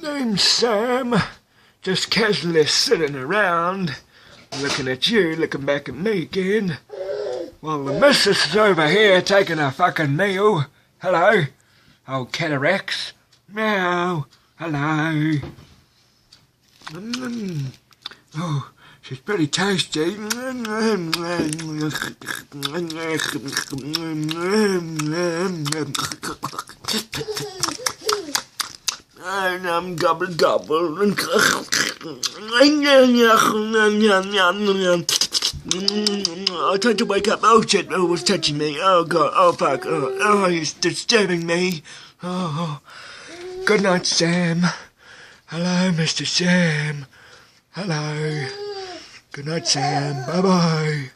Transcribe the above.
My name's Sam. Just casually sitting around, looking at you, looking back at me again. Well, the missus is over here taking a fucking meal. Hello, old cataracts. Meow. Hello. Oh, she's pretty tasty. And gobble gobble. I tried to wake up. Oh shit! Oh, was touching me. Oh god. Oh fuck. Oh, he's disturbing me. Oh. Good night, Sam. Hello, Mr. Sam. Hello. Good night, Sam. Bye bye.